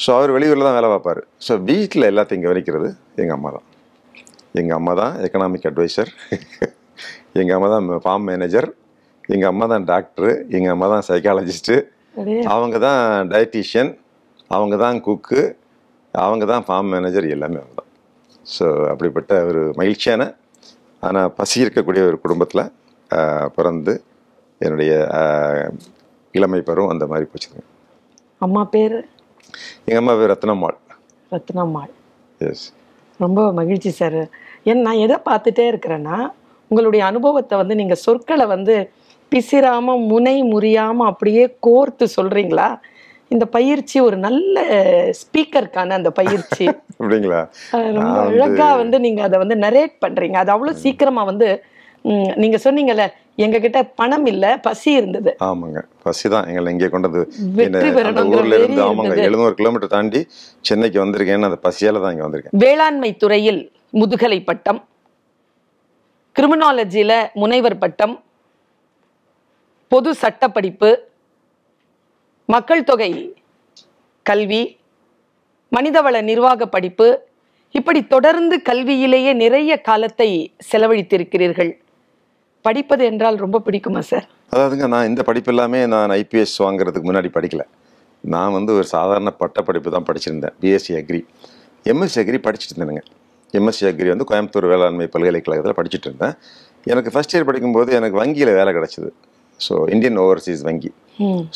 Speaker 2: ஸோ அவர் வெளியூரில் தான் வேலை பார்ப்பார். ஸோ வீட்டில் எல்லாத்தையும் கவனிக்கிறது எங்கள் அம்மா தான். எங்கள் அம்மா தான் எக்கனாமிக் அட்வைசர், எங்கள் அம்மா தான் ஃபார்ம் மேனேஜர், எங்கள் அம்மா தான் டாக்டரு, எங்கள் அம்மா தான் சைக்காலஜிஸ்ட்டு, அவங்க தான் டயட்டீஷியன், அவங்க தான் குக்கு, அவங்க தான் ஃபார்ம் மேனேஜர், எல்லாமே அவங்க தான். ஸோ அப்படிப்பட்ட ஒரு மகிழ்ச்சியான ஆனால் பசி இருக்கக்கூடிய ஒரு குடும்பத்தில் பிறந்து என்னுடைய இளமை பருவம் அந்த மாதிரி போச்சுங்க.
Speaker 3: அம்மா பேர்?
Speaker 2: எங்கள் அம்மா பேர் ரத்னம்மாள்.
Speaker 3: ரத்னம்மாள்.
Speaker 2: எஸ்.
Speaker 3: ரொம்ப மகிழ்ச்சி சார். ஏன்னா நான் எதை பார்த்துட்டே இருக்கிறேன்னா, உங்களுடைய அனுபவத்தை வந்து நீங்கள் சொற்களை வந்து பிசிறாம முனை முறியாம அப்படியே கோர்த்து சொல்றீங்களா? இந்த பயிற்சி ஒரு நல்ல ஸ்பீக்கருக்கான அந்த பயிற்சி. அப்படிங்களா? ரொம்ப அழகா வந்து நீங்க அதை வந்து நரேட் பண்றீங்க. அது அவ்வளவு சீக்கிரமா வந்து நீங்க சொன்னீங்கல்ல, எங்க கிட்ட பணம் இல்ல, பசி இருந்தது.
Speaker 2: ஆமாங்க, பசி தான் எங்களை இங்கே கொண்டது. ஊர்ல இருந்து ஆமாங்க 700 கிலோமீட்டர் தாண்டி சென்னைக்கு வந்திருக்கேன்னு அந்த பசியால தான் இங்க வந்திருக்கேன்.
Speaker 3: வேளாண்மை துறையில் முதுகலை பட்டம், கிரிமினாலஜியில முனைவர் பட்டம், பொது சட்ட படிப்பு, மக்கள் தொகை கல்வி, மனிதவள நிர்வாக படிப்பு, இப்படி தொடர்ந்து கல்வியிலேயே நிறைய காலத்தை செலவழித்திருக்கிறீர்கள். படிப்பது என்றால் ரொம்ப பிடிக்குமா சார்?
Speaker 2: அதாவதுங்க, நான் இந்த படிப்பு எல்லாமே நான் IPS வாங்குறதுக்கு முன்னாடி படிக்கல. நான் வந்து ஒரு சாதாரண பட்ட படிப்பு தான் படிச்சிருந்தேன். BSc அக்ரி, MSc அக்ரி படிச்சுட்டு இருந்தேனுங்க. MSc அக்ரி வந்து கோயம்புத்தூர் வேளாண்மை பல்கலைக்கழகத்தில் படிச்சுட்டு இருந்தேன். எனக்கு ஃபர்ஸ்ட் இயர் படிக்கும்போது எனக்கு வங்கியில் வேலை கிடச்சிது. ஸோ இந்தியன் ஓவர்சீஸ் வங்கி.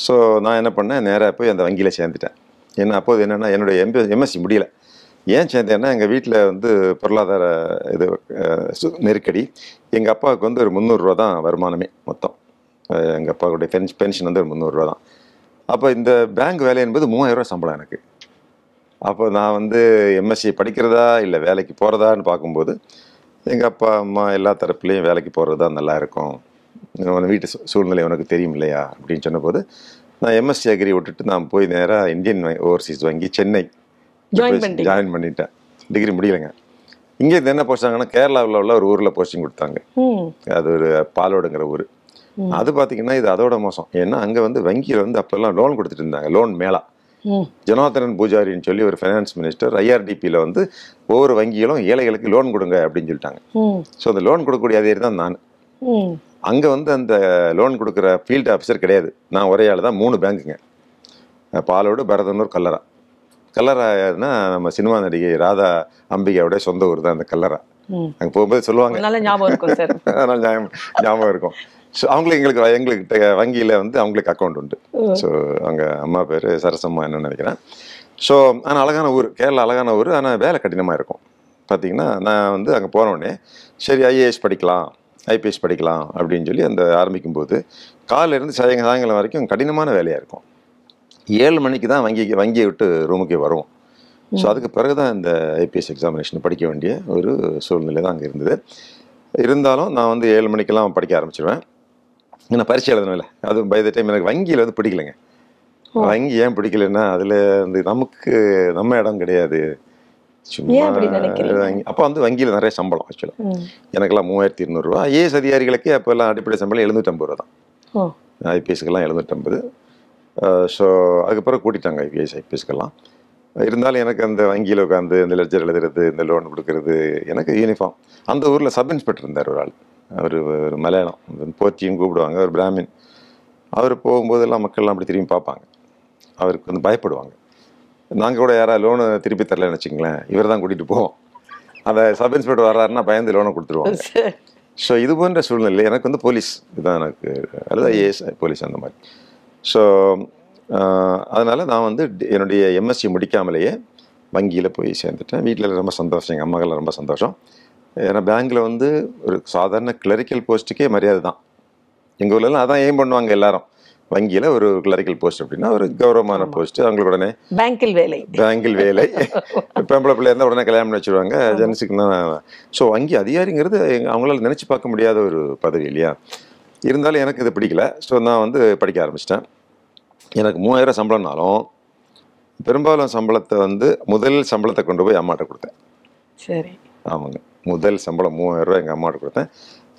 Speaker 2: ஸோ நான் என்ன பண்ணேன், நேராக போய் அந்த வங்கியில் சேர்ந்துட்டேன். ஏன்னா அப்போது என்னென்னா என்னுடைய MSc முடியலை. ஏன் சேர்ந்தேன்னா, எங்கள் வீட்டில் வந்து பொருளாதார இது நெருக்கடி. எங்கள் அப்பாவுக்கு வந்து ஒரு 300 ரூபா தான் வருமானமே மொத்தம். எங்கள் அப்பாவுடைய பென்ஷன் வந்து ஒரு 300 ரூபா தான். அப்போ இந்த பேங்க் வேலை என்பது 3000 ரூபா சம்பளம் எனக்கு. அப்போ நான் வந்து MSc படிக்கிறதா இல்லை வேலைக்கு போகிறதான்னு பார்க்கும்போது, எங்கள் அப்பா அம்மா எல்லா தரப்புலேயும் வேலைக்கு போகிறது தான் நல்லா இருக்கும், வீட்டு சூழ்நிலை உனக்கு தெரியும் இல்லையா அப்படின்னு சொன்னபோது, நான் MSc அக்ரி விட்டுட்டு நான் போய் நேராக இந்தியன் ஓவர்சீஸ் வங்கி சென்னை ஜாயின் பண்ணிட்டேன். டிகிரி முடியலைங்க. இங்கே இது என்ன போஸ்டாங்கன்னா கேரளாவில் உள்ள ஒரு ஊரில் போஸ்டிங் கொடுத்தாங்க. அது ஒரு பாலோடுங்கிற ஊர். அது பார்த்தீங்கன்னா இது அதோட மோசம். ஏன்னா அங்கே வந்து வங்கியில் வந்து அப்போல்லாம் லோன் கொடுத்துட்டு இருந்தாங்க, லோன் மேளா. ஜனார்தனன் பூஜாரின்னு சொல்லி ஒரு ஃபைனான்ஸ் மினிஸ்டர் IRDPயில் வந்து ஒவ்வொரு வங்கிகளும் ஏழைகளுக்கு லோன் கொடுங்க அப்படின்னு சொல்லிட்டாங்க. ஸோ அந்த லோன் கொடுக்கக்கூடிய அதிகாரி தான் நான். அங்கே வந்து அந்த லோன் கொடுக்குற ஃபீல்டு ஆஃபீஸர் கிடையாது. நான் ஒரே ஆள் தான். 3 பேங்குங்க, பாலோடு, பரதனூர், கல்லரா. கல்லரானா நம்ம சினிமா நடிகை ராதா அம்பிகாவுடைய சொந்த ஊர் தான் அந்த கல்லரா. அங்கே போகும்போது சொல்லுவாங்க, அதனால ஞாபகம் இருக்கும். ஸோ எங்களுக்கு வங்கியில் வந்து அவங்களுக்கு அக்கௌண்ட் உண்டு. ஸோ அவங்க அம்மா பேர் சரசம்மா என்னன்னு நினைக்கிறேன். ஸோ ஆனால் அழகான ஊர், கேரளா அழகான ஊர். ஆனால் வேலை கடினமாக இருக்கும். பார்த்தீங்கன்னா நான் வந்து அங்கே போனோடனே சரி IAS படிக்கலாம், IPS படிக்கலாம் அப்படின்னு சொல்லி அந்த ஆரம்பிக்கும்போது காலையிலேருந்து சாயங்காலம் வரைக்கும் கடினமான வேலையாக இருக்கும். 7 மணிக்கு தான் வங்கியை விட்டு ரூமுக்கே வருவோம். ஸோ அதுக்கு பிறகு தான் இந்த IPS எக்ஸாமினேஷன் படிக்க வேண்டிய ஒரு சூழ்நிலை தான் அங்கே இருந்தது. இருந்தாலும் நான் வந்து 7 மணிக்கெல்லாம் படிக்க ஆரம்பிச்சிடுவேன். நான் பரீட்சை எழுதணும்ல, அது பை த டைம் எனக்கு வங்கியில் வந்து பிடிக்கலைங்க. வங்கி ஏன் பிடிக்கலன்னா அதில் வந்து நம்ம இடம் கிடையாது. சும்மா அப்போ வந்து வங்கியில் நிறைய சம்பளம். ஆக்சுவலாக எனக்கெல்லாம் 3200 ரூபா. IAS அதிகாரிகளுக்கே அப்போ எல்லாம் அடிப்படை சம்பளம் 750 ரூபா தான். IPSக்கெல்லாம் 750. ஸோ அதுக்கப்புறம் கூட்டிட்டாங்க IPSக்கெல்லாம். இருந்தாலும் எனக்கு அந்த வங்கியில் உட்காந்து இந்த லெட்ஜர் எழுதுறது, இந்த லோன் கொடுக்கறது, எனக்கு யூனிஃபார்ம். அந்த ஊரில் சப் இன்ஸ்பெக்டர் இருந்தார் ஒரு ஆள், அவர் ஒரு மலையாளம், போச்சின்னு கூப்பிடுவாங்க, ஒரு பிராமின். அவர் போகும்போதெல்லாம் மக்கள்லாம் அப்படி திரும்பி பார்ப்பாங்க, அவருக்கு வந்து பயப்படுவாங்க. நாங்கள் கூட யாராவது லோனு திருப்பி தரலன்னு வச்சுங்களேன், இவர் தான் கூட்டிகிட்டு போவோம். அந்த சப் இன்ஸ்பெக்டர் வர்றாருன்னா பயந்து லோனை கொடுத்துருவாங்க. ஸோ இது போன்ற சூழ்நிலை எனக்கு வந்து போலீஸ் இதுதான் எனக்கு, அல்லது IAS போலீஸ் அந்த மாதிரி. ஸோ அதனால் நான் வந்து என்னுடைய MSc முடிக்காமலேயே வங்கியில் போய் சேர்ந்துட்டேன். வீட்டில் ரொம்ப சந்தோஷம், எங்கள் அம்மாக்கெல்லாம் ரொம்ப சந்தோஷம். ஏன்னா பேங்க்கில் வந்து ஒரு சாதாரண கிளரிக்கல் போஸ்ட்டுக்கே மரியாதை தான். எங்கள் ஊர்லலாம் அதான் ஏம் பண்ணுவாங்க எல்லாரும். வங்கியில் ஒரு கிளரிக்கல் போஸ்ட் அப்படின்னா ஒரு கௌரவமான போஸ்ட். அவங்களுக்கு உடனே பேங்கில் வேலை பெம்பளை பிள்ளை இருந்தால் உடனே கல்யாணம் பண்ணி வச்சுருவாங்க. ஜென்ஸுக்குன்னா ஸோ வங்கி அதிகாரிங்கிறது அவங்களால நினச்சி பார்க்க முடியாத ஒரு பதவி இல்லையா. இருந்தாலும் எனக்கு இது பிடிக்கல. ஸோ நான் வந்து படிக்க ஆரம்பிச்சிட்டேன். எனக்கு 3000 சம்பளம்னாலும் பெரும்பாலும் சம்பளத்தை வந்து முதல் சம்பளத்தை கொண்டு போய் அம்மாட்ட கொடுத்தேன். சரி, ஆமாங்க, முதல் சம்பளம் 3000 ரூபா எங்கள் அம்மாட்ட கொடுத்தேன்.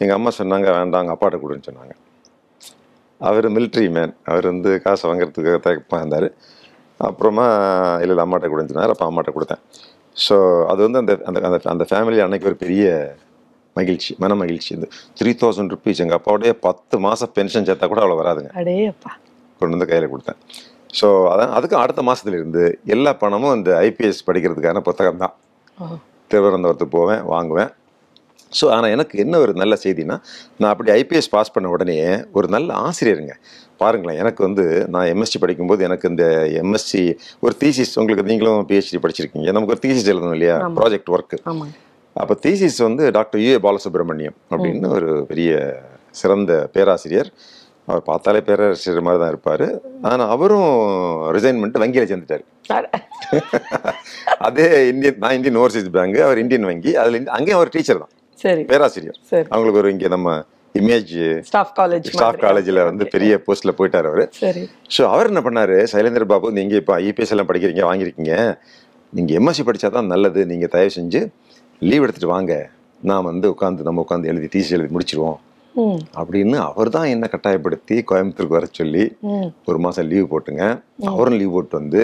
Speaker 2: எங்கள் அம்மா சொன்னாங்க வேண்டாம் அப்பாட்ட கொடுன்னு சொன்னாங்க. அவர் மிலிட்ரி மேன், அவர் வந்து காசை வாங்குறதுக்கு தயக்கமாக இருந்தார். அப்புறமா இல்லை அம்மாட்ட கொடுன்னு சொன்னார். அப்போ அம்மாட்ட கொடுத்தேன். ஸோ அது வந்து அந்த அந்த அந்த ஃபேமிலி அன்னைக்கு ஒரு பெரிய மகிழ்ச்சி, மன மகிழ்ச்சி. இந்த 3000 ருபீஸ் எங்கள் அப்பாவுடைய 10 மாதம் பென்ஷன் சேர்த்தா கூட அவ்வளோ வராதுங்க. கொண்டு வந்து கையில் கொடுத்தேன். ஸோ அதுக்கு அடுத்த மாதத்துலேருந்து எல்லா பணமும் இந்த IPS படிக்கிறதுக்கான புத்தகம் தான். திருவனந்தபுரத்துக்கு போவேன், வாங்குவேன். ஸோ ஆனால் எனக்கு என்ன ஒரு நல்ல செய்தினா, நான் அப்படி IPS பாஸ் பண்ண உடனே ஒரு நல்ல ஆசிரியருங்க. பாருங்களேன், எனக்கு வந்து நான் MSc படிக்கும்போது எனக்கு இந்த MSc ஒரு தீசிஸ், உங்களுக்கு நீங்களும் PhD படிச்சிருக்கீங்க, நமக்கு ஒரு தீசிஸ் எழுதணும் இல்லையா, ப்ராஜெக்ட் ஒர்க்கு. அப்போ தீசிஸ் வந்து டாக்டர் UA பாலசுப்ரமணியம் அப்படின்னு ஒரு பெரிய சிறந்த பேராசிரியர். அவர் பார்த்தாலே பேராசிரியர் மாதிரி தான் இருப்பார். ஆனால் அவரும் ரிசைன் பண்ணிட்டு வங்கியில் சேர்ந்துட்டார். அதே நான் இந்தியன் ஓவர்சீஸ் பேங்க், அவர் இந்தியன் வங்கி. அதில் அங்கேயும் அவர் டீச்சர் தான், பேராசிரியர். அவங்களுக்கு ஒரு இங்கே நம்ம இமேஜ் ஸ்டாஃப் காலேஜில் வந்து பெரிய போஸ்ட்டில் போயிட்டார் அவர். ஸோ அவர் என்ன பண்ணார், சைலேந்திர பாபு நீங்கள் இப்போ IPS எல்லாம் படிக்கிறீங்க, வாங்கியிருக்கீங்க, நீங்கள் MSc படித்தா தான் நல்லது, நீங்கள் தயவு செஞ்சு லீவ் எடுத்துகிட்டு வாங்க, நான் வந்து நம்ம உட்காந்து எழுதி தீசி எழுதி முடிச்சிடுவோம் அப்படின்னு அவர் தான் என்ன கட்டாயப்படுத்தி கோயம்புத்தூருக்கு வர சொல்லி 1 மாதம் லீவ் போட்டுங்க. அவரும் லீவ் போட்டு வந்து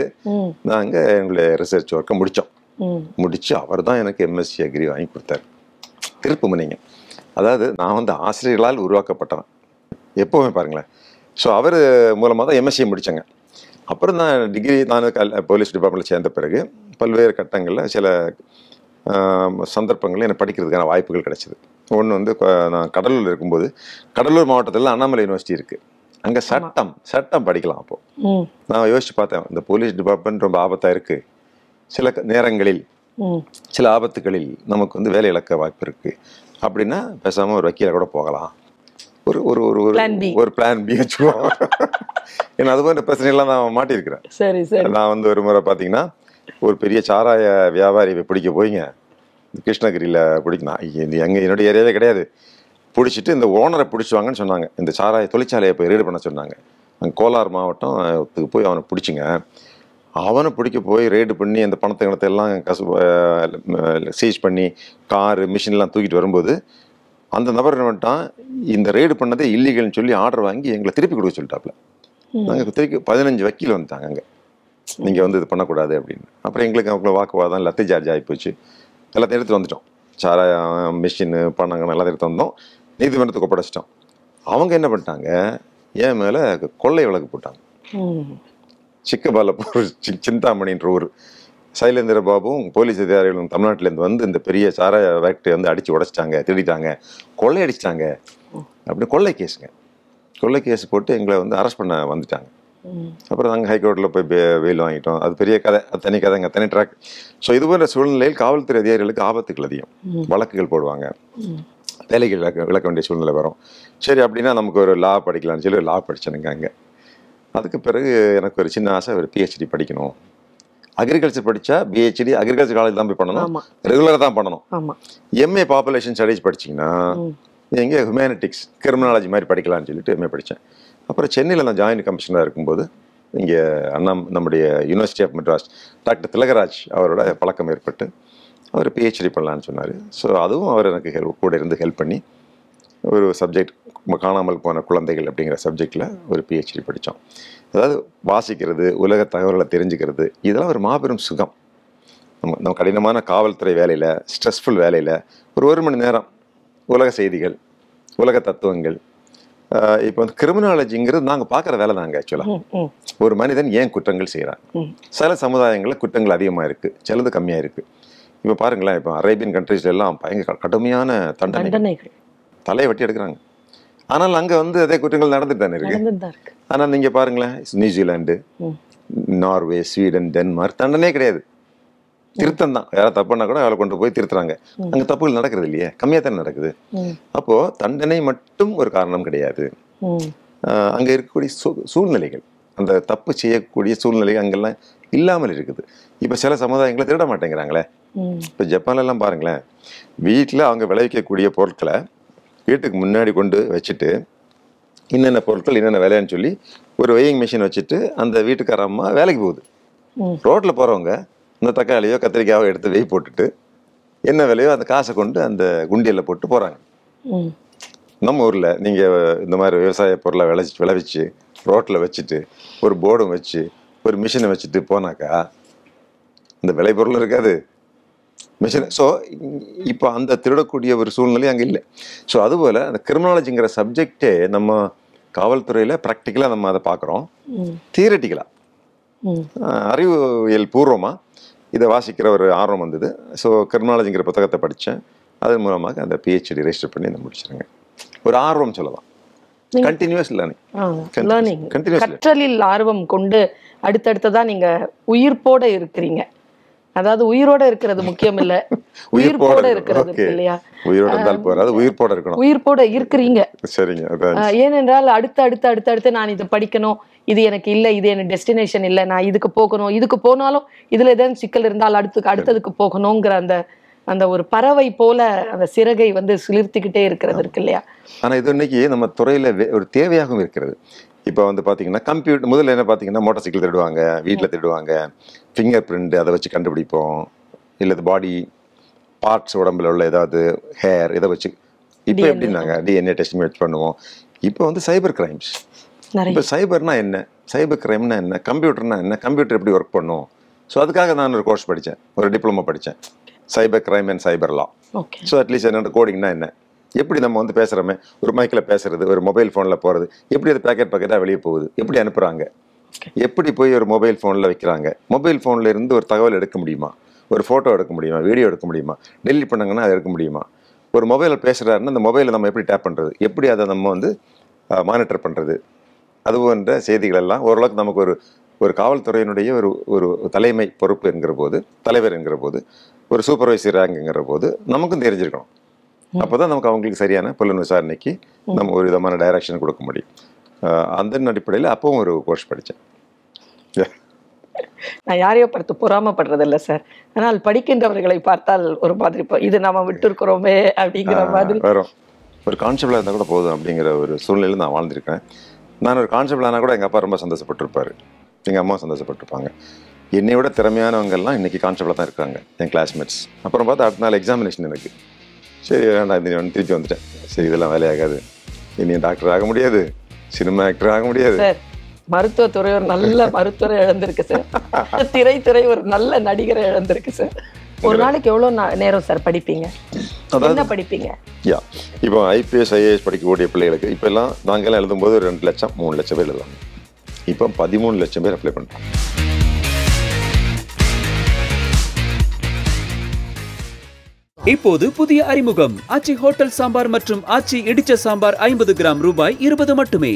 Speaker 2: நாங்கள் எங்களுடைய ரிசர்ச் ஒர்க்கை முடிச்சு அவர் தான் எனக்கு MSc அக்ரி வாங்கி கொடுத்தாரு. திருப்பு முனைங்க. அதாவது நான் வந்து ஆசிரியர்களால் உருவாக்கப்பட்டவன் எப்போவுமே பாருங்களேன். ஸோ அவர் மூலமாக தான் MSc முடித்தேங்க. அப்புறம் நான் டிகிரி, நான் போலீஸ் டிபார்ட்மெண்ட்டில் சேர்ந்த பிறகு பல்வேறு கட்டங்களில் சில சந்தர்ப்பங்களில் எனக்கு படிக்கிறதுக்கான வாய்ப்புகள் கிடைச்சிது. ஒன்று வந்து நான் கடலூரில் இருக்கும்போது, கடலூர் மாவட்டத்தில் அண்ணாமலை யூனிவர்சிட்டி இருக்குது, அங்கே சட்டம் படிக்கலாம். அப்போது நான் யோசித்து பார்த்தேன், இந்த போலீஸ் டிபார்ட்மெண்ட் ரொம்ப ஆபத்தாக இருக்குது, சில நேரங்களில் சில ஆபத்துகளில் நமக்கு வந்து வேலை இழக்க வாய்ப்பு இருக்குது அப்படின்னா பேசாமல் ஒரு வக்கீலை கூட போகலாம், ஒரு பிளான் பி வச்சுக்குவோம். ஏன்னா அது மாதிரி பிரச்சனைகள்லாம் நான் மாட்டியிருக்கிறேன். நான் வந்து ஒரு முறை பார்த்தீங்கன்னா ஒரு பெரிய சாராய வியாபாரி பிடிக்க போய்ங்க, கிருஷ்ணகிரியில் பிடிக்கணும், என்னுடைய ஏரியாவே கிடையாது, பிடிச்சிட்டு இந்த ஓனரை பிடிச்சுவாங்கன்னு சொன்னாங்க. இந்த சாராய தொழிற்சாலையை போய் ரீடு பண்ண சொன்னாங்க. அங்கே கோலார் மாவட்டத்துக்கு போய் அவனை பிடிச்சிங்க. அவனை பிடிக்க போய் ரெய்டு பண்ணி அந்த பணத்தை கணத்தை எல்லாம் சீஸ் பண்ணி காரு மிஷின்லாம் தூக்கிட்டு வரும்போது அந்த நபர் என்ன பண்ணிட்டான், இந்த ரெய்டு பண்ணதே இல்லீகல்னு சொல்லி ஆர்டர் வாங்கி எங்களை திருப்பி கொடுக்க சொல்லிட்டாப்புல. நாங்கள் திருப்பி 15 வக்கீல் வந்துட்டாங்க அங்கே, நீங்கள் வந்து இது பண்ணக்கூடாது அப்படின்னு. அப்புறம் எங்களுக்கு அவங்கள வாக்குவாதம் லத்தி சார்ஜ் ஆகிப்போச்சு. எல்லாத்தையும் எடுத்து வந்துட்டோம், சாராயம் மிஷின் பணங்கள் எல்லாத்தையும் எடுத்து வந்தோம், நீதிமன்றத்துக்கு ஒப்படைச்சிட்டோம். அவங்க என்ன பண்ணிட்டாங்க, என் மேலே கொள்ளை வழக்கு போட்டாங்க. சிக்கபாலப்பூர் சிந்தாமணின்ற ஊர் சைலேந்திர பாபுவும் போலீஸ் அதிகாரிகளும் தமிழ்நாட்டிலேருந்து வந்து இந்த பெரிய சாராய ஃபேக்டரி வந்து அடித்து உடைச்சிட்டாங்க, திருடிட்டாங்க, கொள்ளை அடிச்சிட்டாங்க அப்படி கொள்ளை கேஸுங்க. கொள்ளை கேஸ் போட்டு எங்களை வந்து அரெஸ்ட் பண்ண வந்துட்டாங்க. அப்புறம் நாங்கள் ஹைகோர்ட்டில் போய் வெயில் வாங்கிட்டோம். அது பெரிய கதை, அது தனி கதைங்க, தனி ட்ராக். ஸோ இது போன்ற சூழ்நிலையில் காவல்துறை அதிகாரிகளுக்கு ஆபத்துகள் அதிகம், வழக்குகள் போடுவாங்க, வேலைகள் விளக்க வேண்டிய சூழ்நிலை வரும். சரி அப்படின்னா நமக்கு ஒரு லா படிக்கலாம்னு சொல்லி லா படித்தேனுங்க அங்கே. அதுக்கு பிறகு எனக்கு ஒரு சின்ன ஆசை, ஒரு பிஹெச்டி படிக்கணும். அக்ரிகல்ச்சர் படித்தா பிஹெச்டி அக்ரிகல்ச்சர் காலேஜ் தான் போய் பண்ணணும், ரெகுலராக தான் பண்ணணும். எம்ஏ பாப்புலேஷன் ஸ்டடீஸ் படிச்சிங்கன்னா எங்கே ஹியூமனிட்டிக்ஸ் கிரிமினாலஜி மாதிரி படிக்கலாம்னு சொல்லிட்டு எம்ஏ படித்தேன். அப்புறம் சென்னையில் நான் ஜாயின்ட் கமிஷனராக இருக்கும்போது இங்கே நம்முடைய university of Madras doctor Thilagaraj அவரோட பழக்கம் ஏற்பட்டு அவர் பிஹெச்டி பண்ணலான்னு சொன்னார். ஸோ அதுவும் அவர் எனக்கு கூட இருந்து ஹெல்ப் பண்ணி ஒரு சப்ஜெக்ட் காணாமல் போன குழந்தைகள் அப்படிங்கிற சப்ஜெக்டில் ஒரு பிஹெச்டி படித்தோம். அதாவது வாசிக்கிறது, உலக தகவல்களை தெரிஞ்சுக்கிறது, இதெல்லாம் ஒரு மாபெரும் சுகம். நம்ம கடினமான காவல்துறை வேலையில், ஸ்ட்ரெஸ்ஃபுல் வேலையில் ஒரு 1 மணி நேரம் உலக செய்திகள், உலக தத்துவங்கள். இப்போ வந்து கிரிமினாலஜிங்கிறது நாங்கள் பார்க்குற வேலை தாங்க. ஆக்சுவலாக ஒரு மனிதன் ஏன் குற்றங்கள் செய்கிறான், சில சமுதாயங்களில் குற்றங்கள் அதிகமாக இருக்குது, சிலது கம்மியாக இருக்குது. இப்போ பாருங்களேன், இப்போ அரேபியன் கண்ட்ரீஸ்ல எல்லாம் பயங்கர கடுமையான தண்டனைகள், தலையை வெட்டி எடுக்கிறாங்க. ஆனால் அங்கே வந்து அதே குற்றங்கள் நடந்துட்டு தானே இருக்கு. ஆனால் நீங்கள் பாருங்களேன், நியூசிலாண்டு, நார்வே, ஸ்வீடன், டென்மார்க் தண்டனையே கிடையாது, திருத்தம் தான். யாராவது தப்பு பண்ணா கூட அவளை கொண்டு போய் திருத்துறாங்க. அங்கே தப்புகள் நடக்கிறது இல்லையே, கம்மியாக தானே நடக்குது. அப்போ தண்டனை மட்டும் ஒரு காரணம் கிடையாது. அங்கே இருக்கக்கூடிய சூழ்நிலைகள், அந்த தப்பு செய்யக்கூடிய சூழ்நிலைகள் அங்கெல்லாம் இல்லாமல் இருக்குது. இப்போ சில சமுதாயங்களை திருட மாட்டேங்கிறாங்களே. இப்போ ஜப்பான்லாம் பாருங்களேன், வீட்டில் அவங்க விளைவிக்கக்கூடிய பொருட்களை வீட்டுக்கு முன்னாடி கொண்டு வச்சுட்டு என்னென்ன பொருட்கள் என்னென்ன விலைன்னு சொல்லி ஒரு வெயிங் மிஷின் வச்சுட்டு அந்த வீட்டுக்கார அம்மா வேலைக்கு போகுது. ரோட்டில் போகிறவங்க இந்த தக்காளியோ கத்திரிக்காயோ எடுத்து வெய் போட்டுட்டு என்ன விலையோ அந்த காசை கொண்டு அந்த குண்டியில் போட்டு போகிறாங்க. நம்ம ஊரில் நீங்கள் இந்த மாதிரி விவசாய பொருளை விளைவிச்சு ரோட்டில் வச்சுட்டு ஒரு போர்டும் வச்சு ஒரு மிஷினை வச்சுட்டு போனாக்கா இந்த விளை பொருள் இருக்காது, மிஷின். ஸோ இப்போ அந்த திருடக்கூடிய ஒரு சூழ்நிலை அங்கே இல்லை. ஸோ அதுபோல் அந்த கிரிமினாலஜிங்கிற சப்ஜெக்டே நம்ம காவல்துறையில் ப்ராக்டிக்கலாக நம்ம அதை பார்க்குறோம், தியரட்டிக்கலாக அறிவியல் பூர்வமாக இதை வாசிக்கிற ஒரு ஆர்வம் வந்தது. ஸோ கிரிமினாலஜிங்கிற புத்தகத்தை படித்தேன், அதன் மூலமாக அந்த பிஹெச்டி ரெஜிஸ்டர் பண்ணி அதை முடிச்சிருங்க. ஒரு ஆர்வம் சொல்லலாம், கண்டினியூஸ் லேர்னிங்,
Speaker 3: கற்றலில் ஆர்வம் கொண்டு அடுத்தடுத்ததான் நீங்க உயிர்ப்போட இருக்கிறீங்க. அதாவது உயிரோட இருக்கிறது முக்கியம் இல்ல, உயிர்ப்போட இருக்கிறது இல்லையா?
Speaker 2: உயிரோட இருந்தால் போறாது, உயிர்ப்போட இருக்கணும்,
Speaker 3: உயிர்ப்போட இருக்கிறீங்க.
Speaker 2: சரிங்க.
Speaker 3: ஏனென்றால் அடுத்து நான் இதை படிக்கணும், இது எனக்கு இல்லை, இது எனக்கு டெஸ்டினேஷன் இல்லை, நான் இதுக்கு போகணும், இதுக்கு போனாலும் இதுல ஏதாவது சிக்கல் இருந்தால் அடுத்ததுக்கு போகணுங்கிற அந்த ஒரு பறவை போல அந்த சிறகை வந்து சிலிர்த்திக்கிட்டே இருக்கிறது இருக்கு இல்லையா?
Speaker 2: ஆனா இது இன்னைக்கு நம்ம துறையில ஒரு தேவையாகவும் இருக்கிறது. இப்போ வந்து பார்த்தீங்கன்னா கம்ப்யூட்டர், முதல்ல என்ன பார்த்தீங்கன்னா மோட்டார் சைக்கிள் திருடுவாங்க, வீட்டில் திருடுவாங்க, ஃபிங்கர் பிரிண்ட் அதை வச்சு கண்டுபிடிப்போம், இல்லை பாடி பார்ட்ஸ் உடம்புல உள்ள ஏதாவது ஹேர் இதை வச்சு. இப்போ எப்படின்னாங்க டிஎன்ஏ டெஸ்டிங் வச்சு பண்ணுவோம். இப்போ வந்து சைபர் கிரைம்ஸ். இப்போ சைபர்னா என்ன, சைபர் கிரைம்னா என்ன, கம்ப்யூட்டர்னா என்ன, கம்ப்யூட்டர் எப்படி ஒர்க் பண்ணும். ஸோ அதுக்காக நான் ஒரு கோர்ஸ் படித்தேன், ஒரு டிப்ளமோ படித்தேன், cyber crime and cyber law. So at least என்னோட கோடிங்னா என்ன, எப்படி நம்ம வந்து பேசுகிறோமே, ஒரு மைக்கில் பேசுறது, ஒரு மொபைல் ஃபோனில் போகிறது, எப்படி அது பேக்கெட்டாக வெளியே போகுது, எப்படி அனுப்புகிறாங்க, எப்படி போய் ஒரு மொபைல் ஃபோனில் வைக்கிறாங்க, மொபைல் ஃபோனில் இருந்து ஒரு தகவல் எடுக்க முடியுமா, ஒரு ஃபோட்டோ எடுக்க முடியுமா, வீடியோ எடுக்க முடியுமா, டெலிட் பண்ணாங்கன்னா அதை எடுக்க முடியுமா, ஒரு மொபைலில் பேசுகிறாருன்னா அந்த மொபைலை நம்ம எப்படி டேப் பண்ணுறது, எப்படி அதை நம்ம வந்து மானிட்டர் பண்ணுறது, அது போன்ற செய்திகள் எல்லாம் ஓரளவுக்கு நமக்கு ஒரு காவல்துறையினுடைய ஒரு தலைமை பொறுப்பு என்கிற போது, தலைவர் என்கிற போது, ஒரு சூப்பர்வைசர் ரேங்க்ங்கிற போது நமக்கும் தெரிஞ்சிருக்கணும். அப்போதான் நமக்கு அவங்களுக்கு சரியான புலன் விசாரணைக்கு நம்ம ஒரு விதமான டைரக்ஷன் கொடுக்க முடியும். அந்த அடிப்படையில் அப்பவும் ஒரு கோர்ஸ் படித்தேன்.
Speaker 3: நான் யாரையோ பார்த்து பொறாமப்படுறது இல்லை சார், ஆனால் படிக்கின்றவர்களை பார்த்தால் ஒரு மாதிரி இது நாம விட்டு இருக்கிறோமே அப்படிங்கிற மாதிரி
Speaker 2: வரும். ஒரு கான்செப்டாக இருந்தால் கூட போதும் அப்படிங்கிற ஒரு சூழ்நிலையில் நான் வாழ்ந்திருக்கேன். நான் ஒரு கான்செப்ட் ஆனால் கூட எங்கள் அப்பா ரொம்ப சந்தோஷப்பட்டிருப்பார், எங்கள் அம்மா சந்தோஷப்பட்டிருப்பாங்க. என்னை விட திறமையானவங்கெல்லாம் இன்றைக்கி கான்ஸ்டபிளாக தான் இருக்காங்க என் கிளாஸ்மேட்ஸ். அப்புறம் பார்த்தா அடுத்த நாள் எக்ஸாமினேஷன் எனக்கு. சரி வேண்டாம், இது திருப்பி வந்துட்டேன். சரி இதெல்லாம் வேலையாகாது, இனி டாக்டர் ஆக முடியாது, சினிமா ஆக்டர் ஆக முடியாது.
Speaker 3: சார் மருத்துவத்துறை ஒரு நல்ல மருத்துவரை இழந்திருக்கு சார். திரைத்துறை ஒரு நல்ல நடிகரை இழந்திருக்கு சார். ஒரு நாளைக்கு எவ்வளோ நேரம் சார் படிப்பீங்க? என்ன படிப்பீங்க?
Speaker 2: இப்போ ஐபிஎஸ் ஐஏஎஸ் படிக்கக்கூடிய பிள்ளைகளுக்கு இப்போ எல்லாம் நாங்கெல்லாம் எழுதும்போது 2 லட்சம் 3 லட்சம் பேர் எழுதுவாங்க. இப்போ 13 லட்சம் பேர் அப்ளை பண்ணுறாங்க.
Speaker 1: இப்போது புதிய அறிமுகம் ஆச்சி ஹோட்டல் சாம்பார் மற்றும் ஆச்சி இடிச்ச சாம்பார் 50 கிராம் ரூபாய் 20 மட்டுமே.